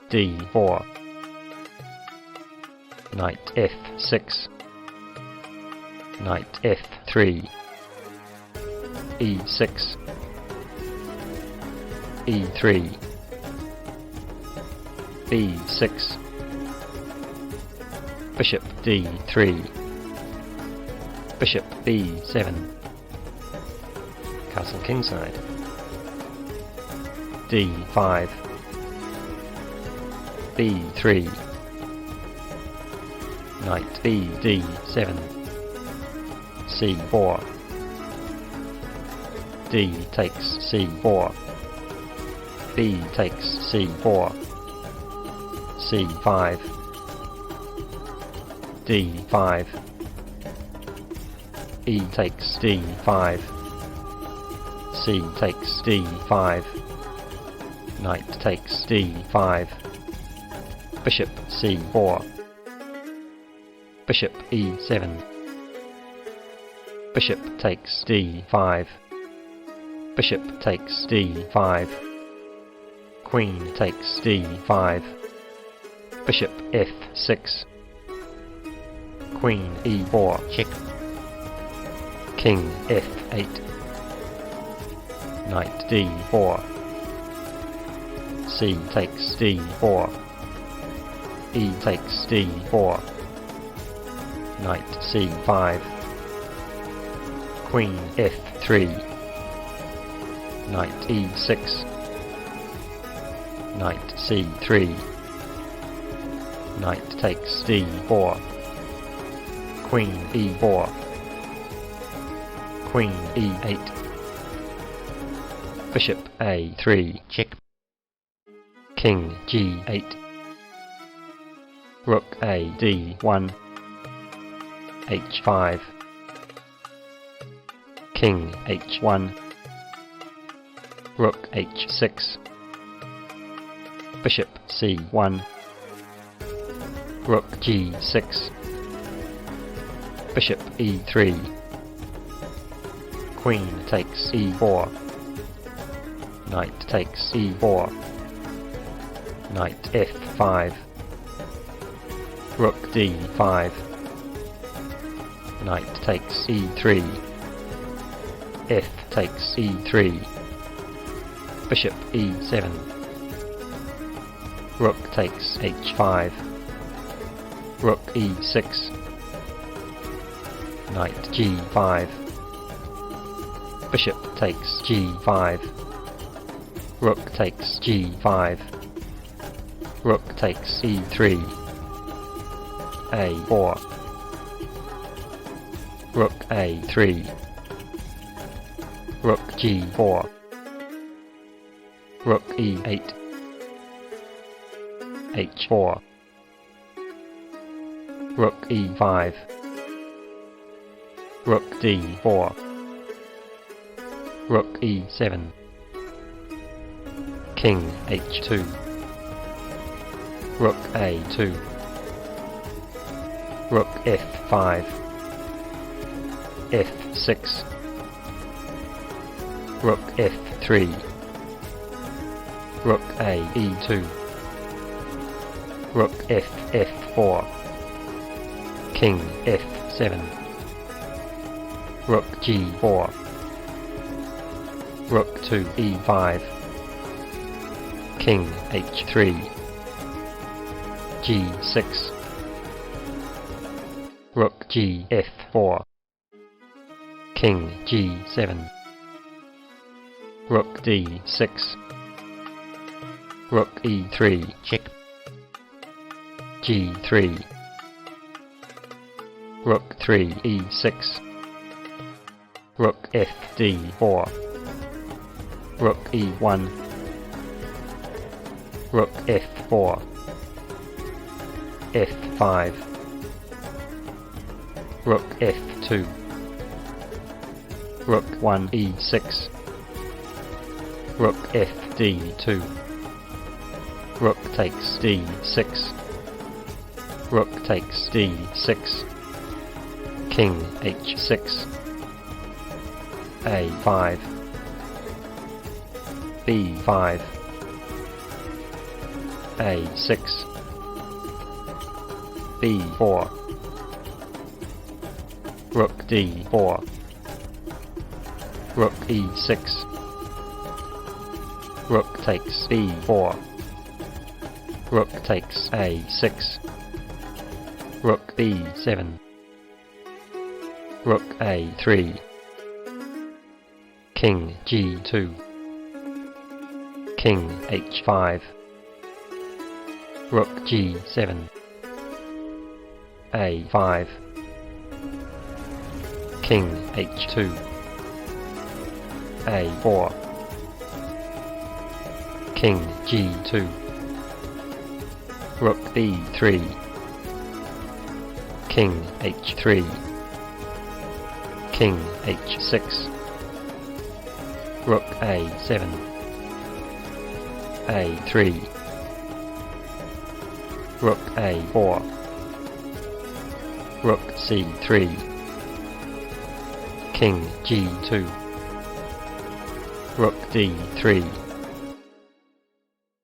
d4, knight f6, knight f3, e6, e3, b6, bishop d3, bishop b7, castle kingside, d5, b3, knight b d7, c4, d takes c4, b takes c4, c5, d5, e takes d5, c takes d5, knight takes d5, bishop c4, bishop e7, bishop takes d5, bishop takes d5, queen takes d5, bishop f6, queen e4, check, king f8, knight d4, c takes d4, e takes d4, knight c5, queen f3, knight e6, knight c3, knight takes d4, queen e4, queen e8, bishop a3, check, king g8, rook a d1, h5, king h1, rook h6, bishop c1, rook g6, bishop e3, queen takes e4, knight takes e4, knight f5, rook d5, knight takes e3, f takes e3, bishop e7, rook takes h5, rook e6, knight g5, bishop takes g5, rook takes g5, rook takes e3, a4, rook a3, rook g4, rook e8, h4, rook e5, rook d4, rook e7, king h2, rook a2, rook f5, f6, rook f3, rook a e2, rook f4, king f7, rook g4, rook to e5, king h3, g6, rook gf4, king g7, rook d6, rook e3, check, g3, rook 3 e6, rook fd4, rook e1, rook f4, f5, rook f2, rook 1 e6, rook fd2, rook takes d6, rook takes d6, king h6, a5, b5, A6, B4, Rook D4, Rook E6, Rook takes B4, Rook takes A6, Rook B7, Rook A3, King G2, King H5, Rook G7, A5, King H2, A4, King G2, Rook B3, King H3, King H6, Rook A7, A3, Rook A4, Rook C3, King G2, Rook D3,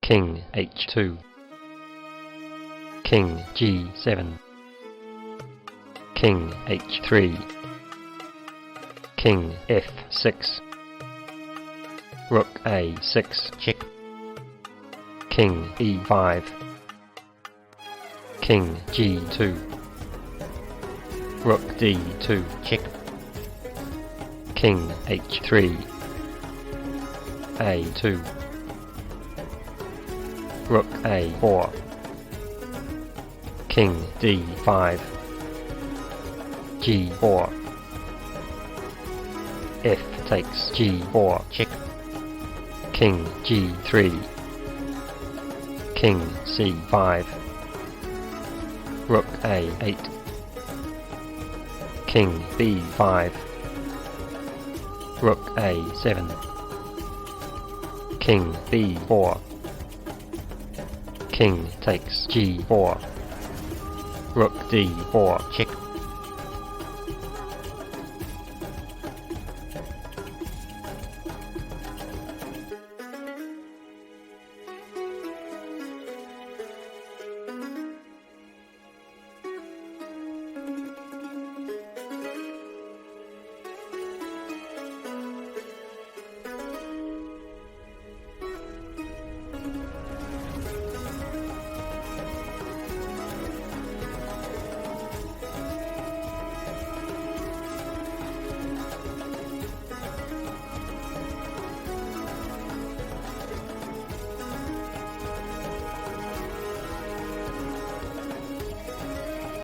King H2, King G7, King H3, King F6, Rook A6, check, King E5, King G2, Rook D2, check, King H3, A2, Rook A4, King D5, G4, F takes G4, check, King G3, King C5, Rook A8, King B5, Rook A7, King B4, King takes G4, Rook D4, check,